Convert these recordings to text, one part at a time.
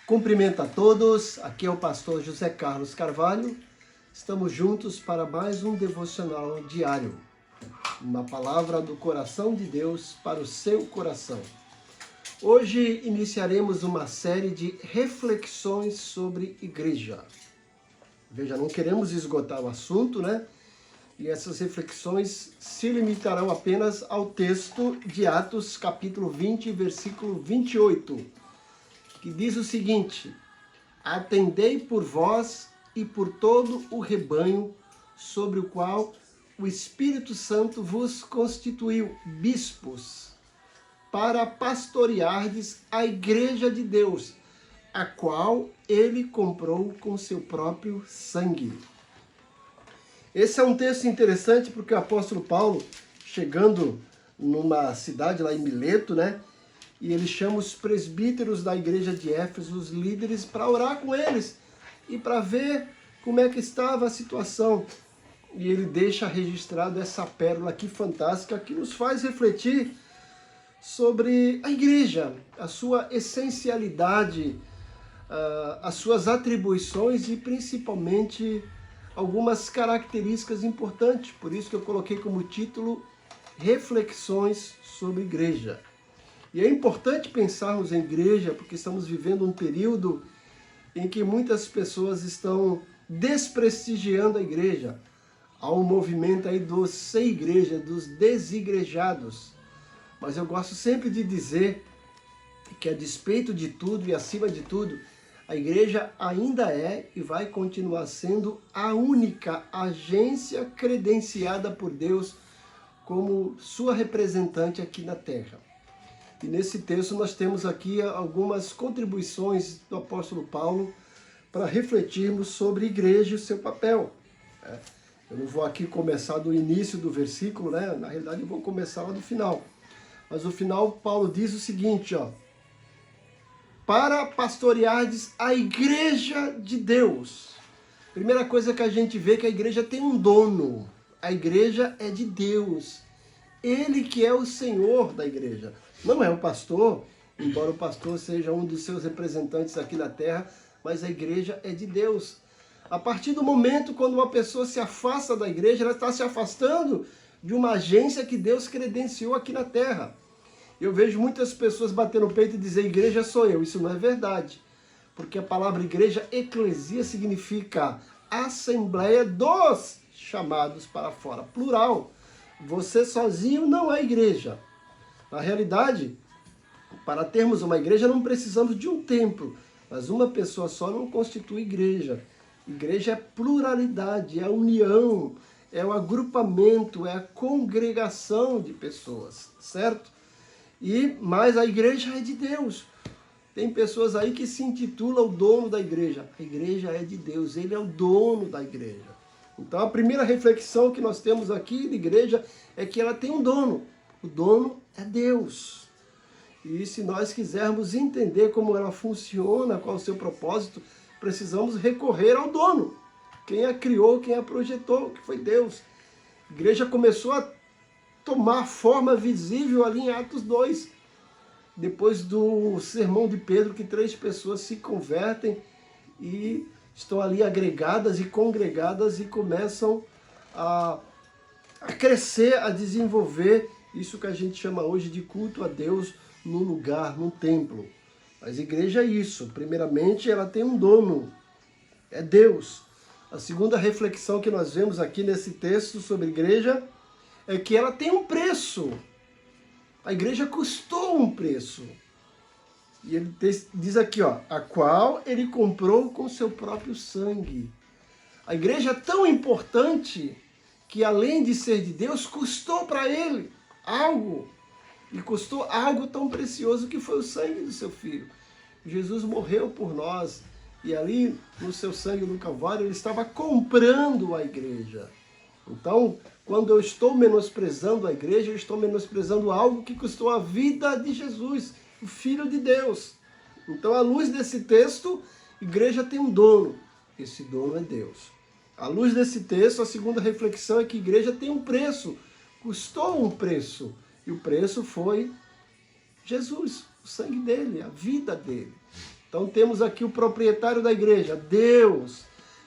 Cumprimento a todos, aqui é o pastor José Carlos Carvalho. Estamos juntos para mais um devocional diário. Uma palavra do coração de Deus para o seu coração. Hoje iniciaremos uma série de reflexões sobre igreja. Veja, não queremos esgotar o assunto, né? E essas reflexões se limitarão apenas ao texto de Atos, capítulo 20, versículo 28, que diz o seguinte: atendei por vós e por todo o rebanho sobre o qual o Espírito Santo vos constituiu bispos, para pastoreardes a igreja de Deus, a qual ele comprou com seu próprio sangue. Esse é um texto interessante porque o apóstolo Paulo, chegando numa cidade lá em Mileto, né? E ele chama os presbíteros da igreja de Éfeso, os líderes, para orar com eles e para ver como é que estava a situação. E ele deixa registrado essa pérola aqui fantástica que nos faz refletir sobre a igreja, a sua essencialidade, as suas atribuições e principalmente algumas características importantes. Por isso que eu coloquei como título Reflexões sobre Igreja. E é importante pensarmos em igreja porque estamos vivendo um período em que muitas pessoas estão desprestigiando a igreja. Há um movimento aí dos sem igreja, dos desigrejados. Mas eu gosto sempre de dizer que a despeito de tudo e acima de tudo, a igreja ainda é e vai continuar sendo a única agência credenciada por Deus como sua representante aqui na terra. E nesse texto nós temos aqui algumas contribuições do apóstolo Paulo para refletirmos sobre a igreja e o seu papel. Eu não vou aqui começar do início do versículo, né? Na realidade eu vou começar lá do final. Mas no final Paulo diz o seguinte, ó: para pastoreardes a igreja de Deus. Primeira coisa que a gente vê é que a igreja tem um dono. A igreja é de Deus. Ele que é o Senhor da igreja. Não é o pastor, embora o pastor seja um dos seus representantes aqui na terra, mas a igreja é de Deus. A partir do momento quando uma pessoa se afasta da igreja, ela está se afastando de uma agência que Deus credenciou aqui na terra. Eu vejo muitas pessoas bater no peito e dizer, igreja sou eu. Isso não é verdade. Porque a palavra igreja, eclesia, significa assembleia dos chamados para fora. Plural. Você sozinho não é igreja. Na realidade, para termos uma igreja não precisamos de um templo. Mas uma pessoa só não constitui igreja. Igreja é pluralidade, é a união, é o agrupamento, é a congregação de pessoas, certo? Mas a igreja é de Deus. Tem pessoas aí que se intitulam o dono da igreja. A igreja é de Deus, ele é o dono da igreja. Então a primeira reflexão que nós temos aqui de igreja é que ela tem um dono. O dono é Deus. E se nós quisermos entender como ela funciona, qual é o seu propósito, precisamos recorrer ao dono. Quem a criou, quem a projetou, que foi Deus. A igreja começou a tomar forma visível ali em Atos 2. Depois do sermão de Pedro, que 3 pessoas se convertem e estão ali agregadas e congregadas e começam a crescer, a desenvolver isso que a gente chama hoje de culto a Deus num lugar, num templo. Mas a igreja é isso. Primeiramente, ela tem um dono. É Deus. A segunda reflexão que nós vemos aqui nesse texto sobre a igreja é que ela tem um preço. A igreja custou um preço. E ele diz aqui, ó, a qual ele comprou com seu próprio sangue. A igreja é tão importante que, além de ser de Deus, custou para ele algo. E custou algo tão precioso que foi o sangue do seu filho. Jesus morreu por nós. E ali, no seu sangue no Calvário, ele estava comprando a igreja. Então, quando eu estou menosprezando a igreja, eu estou menosprezando algo que custou a vida de Jesus, o Filho de Deus. Então, à luz desse texto, a igreja tem um dono. Esse dono é Deus. À luz desse texto, a segunda reflexão é que a igreja tem um preço. Custou um preço. E o preço foi Jesus, o sangue dele, a vida dele. Então temos aqui o proprietário da igreja, Deus.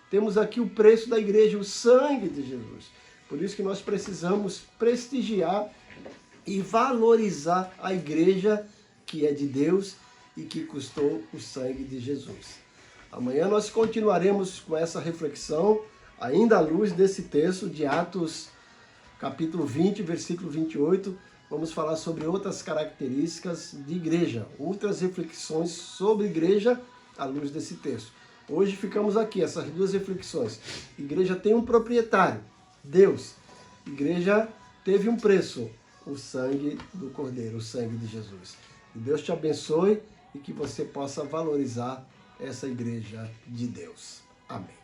Temos aqui o preço da igreja, o sangue de Jesus. Por isso que nós precisamos prestigiar e valorizar a igreja que é de Deus e que custou o sangue de Jesus. Amanhã nós continuaremos com essa reflexão, ainda à luz desse texto de Atos, capítulo 20, versículo 28. Vamos falar sobre outras características de igreja, outras reflexões sobre igreja à luz desse texto. Hoje ficamos aqui, essas duas reflexões. Igreja tem um proprietário, Deus. Igreja teve um preço, o sangue do Cordeiro, o sangue de Jesus. Que Deus te abençoe e que você possa valorizar essa igreja de Deus. Amém.